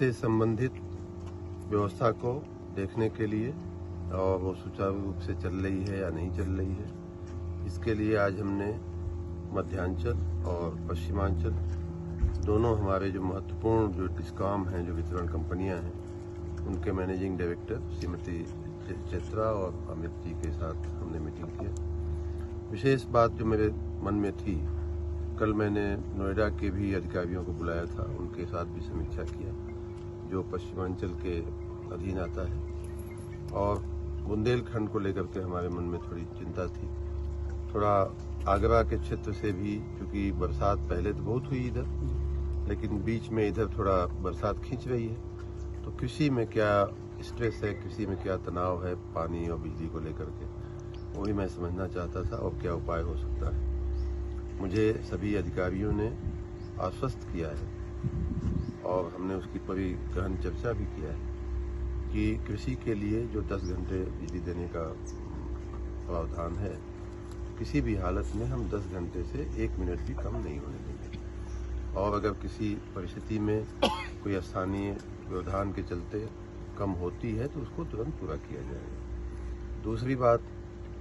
से संबंधित व्यवस्था को देखने के लिए और वो सुचारू रूप से चल रही है या नहीं चल रही है, इसके लिए आज हमने मध्यांचल और पश्चिमांचल दोनों हमारे जो महत्वपूर्ण जो डिस्कॉम हैं, जो वितरण कंपनियां हैं, उनके मैनेजिंग डायरेक्टर श्रीमती चित्रा और अमित जी के साथ हमने मीटिंग किया। विशेष बात जो मेरे मन में थी, कल मैंने नोएडा के भी अधिकारियों को बुलाया था, उनके साथ भी समीक्षा किया जो पश्चिमांचल के अधीन आता है, और बुंदेलखंड को लेकर के हमारे मन में थोड़ी चिंता थी। थोड़ा आगरा के क्षेत्र से भी, क्योंकि बरसात पहले तो बहुत हुई इधर, लेकिन बीच में इधर थोड़ा बरसात खींच रही है, तो कृषि में क्या स्ट्रेस है, कृषि में क्या तनाव है पानी और बिजली को लेकर के, वही मैं समझना चाहता था और क्या उपाय हो सकता है। मुझे सभी अधिकारियों ने आश्वस्त किया है और हमने उसकी बड़ी गहन चर्चा भी किया है कि कृषि के लिए जो 10 घंटे बिजली देने का प्रावधान है, किसी भी हालत में हम 10 घंटे से 1 मिनट भी कम नहीं होने देंगे, और अगर किसी परिस्थिति में कोई स्थानीय व्यवधान के चलते कम होती है तो उसको तुरंत पूरा किया जाएगा। दूसरी बात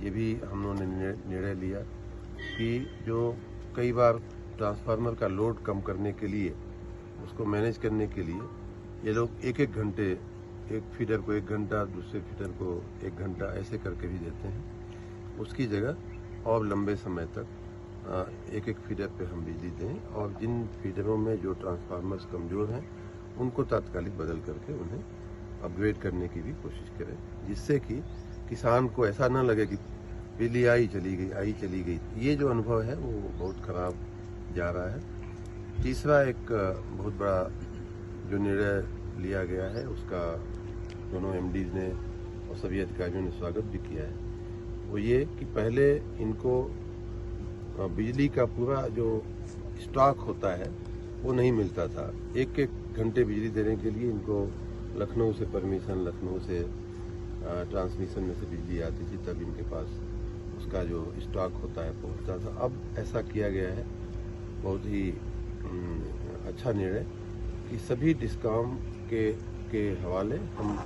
ये भी हम लोगों ने निर्णय लिया कि जो कई बार ट्रांसफार्मर का लोड कम करने के लिए, उसको मैनेज करने के लिए ये लोग एक घंटे, एक फीडर को 1 घंटा, दूसरे फीडर को 1 घंटा ऐसे करके भी देते हैं। उसकी जगह और लंबे समय तक एक फीडर पे हम बिजली दें, और जिन फीडरों में जो ट्रांसफार्मर्स कमज़ोर हैं उनको तात्कालिक बदल करके उन्हें अपग्रेड करने की भी कोशिश करें, जिससे कि किसान को ऐसा ना लगे कि बिजली आई चली गई। ये जो अनुभव है वो बहुत खराब जा रहा है। तीसरा एक बहुत बड़ा जो निर्णय लिया गया है, उसका दोनों एमडीज ने और सभी अधिकारियों ने स्वागत भी किया है, वो ये कि पहले इनको बिजली का पूरा जो स्टॉक होता है वो नहीं मिलता था। एक घंटे बिजली देने के लिए इनको लखनऊ से परमिशन, लखनऊ से ट्रांसमिशन में से बिजली आती थी, तब इनके पास उसका जो स्टॉक होता है पहुंचता था। अब ऐसा किया गया है, बहुत ही अच्छा निर्णय, कि सभी डिस्कॉम के हवाले हम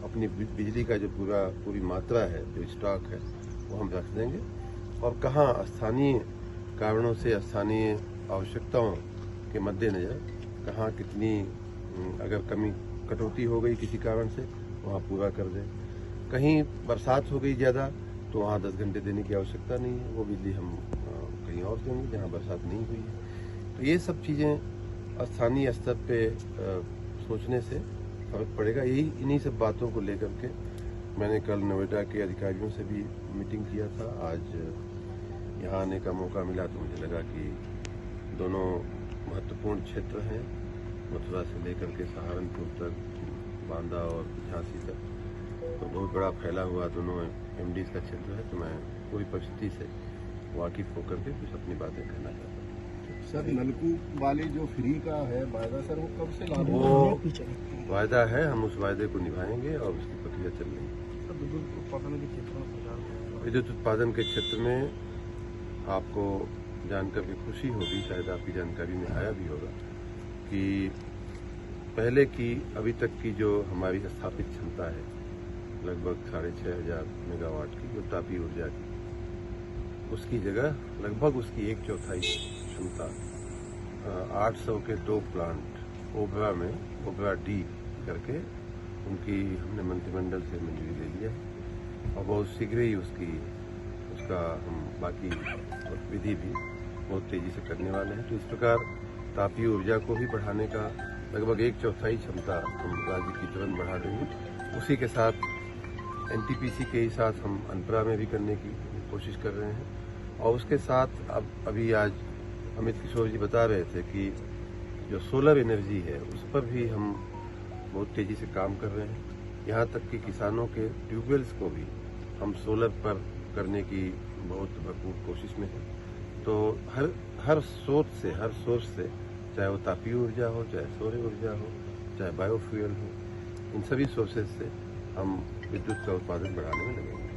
अपनी बिजली का जो पूरी मात्रा है, जो स्टॉक है, वो हम रख देंगे, और कहाँ स्थानीय कारणों से, स्थानीय आवश्यकताओं के मद्देनज़र कहाँ कितनी अगर कटौती हो गई किसी कारण से, वहाँ पूरा कर दें। कहीं बरसात हो गई ज़्यादा तो वहाँ 10 घंटे देने की आवश्यकता नहीं है, वो बिजली हम कहीं और देंगे जहाँ बरसात नहीं हुई है। तो ये सब चीज़ें स्थानीय स्तर पे सोचने से फर्क पड़ेगा। इन्हीं सब बातों को लेकर के मैंने कल नोएडा के अधिकारियों से भी मीटिंग किया था। आज यहाँ आने का मौका मिला तो मुझे लगा कि दोनों महत्वपूर्ण क्षेत्र हैं, मथुरा से लेकर के सहारनपुर तक, बांदा और झांसी तक, तो बहुत बड़ा फैला हुआ दोनों एमडीज का क्षेत्र है। तो मैं पूरी परिस्थिति से वाकिफ होकर के कुछ अपनी बातें कहना चाहता हूँ। सर, नलकूप वाले जो फ्री का है वायदा, सर वो कब से लागू? वो वायदा है, हम उस वायदे को निभाएंगे और उसकी प्रक्रिया चल रही है। विद्युत उत्पादन के क्षेत्र में आपको जानकर के खुशी होगी, शायद आपकी जानकारी में आया भी होगा कि पहले की अभी तक की जो हमारी स्थापित क्षमता है, लगभग 6,500 मेगावाट की, जो तापीय ऊर्जा की, उसकी जगह लगभग उसकी 1/4 क्षमता 800 के 2 प्लांट ओबरा में, ओबरा डी करके उनकी हमने मंत्रिमंडल से मंजूरी ले लिया, और बहुत शीघ्र ही उसका हम बाकी विधि भी बहुत तेजी से करने वाले हैं। तो इस प्रकार तापीय ऊर्जा को भी बढ़ाने का लगभग 1/4 क्षमता हम राज्य की तुरंत बढ़ा देंगे। उसी के साथ एनटीपीसी के ही साथ हम अनपरा में भी करने की कोशिश कर रहे हैं, और उसके साथ अब अभी आज अमित किशोर जी बता रहे थे कि जो सोलर एनर्जी है उस पर भी हम बहुत तेजी से काम कर रहे हैं। यहाँ तक कि किसानों के ट्यूबवेल्स को भी हम सोलर पर करने की बहुत भरपूर कोशिश में है। तो हर सोर्स से, चाहे वो तापीय ऊर्जा हो, चाहे सौर ऊर्जा हो, चाहे बायोफ्यूल हो, इन सभी सोर्सेज से हम विद्युत का उत्पादन बढ़ाने में लगेंगे।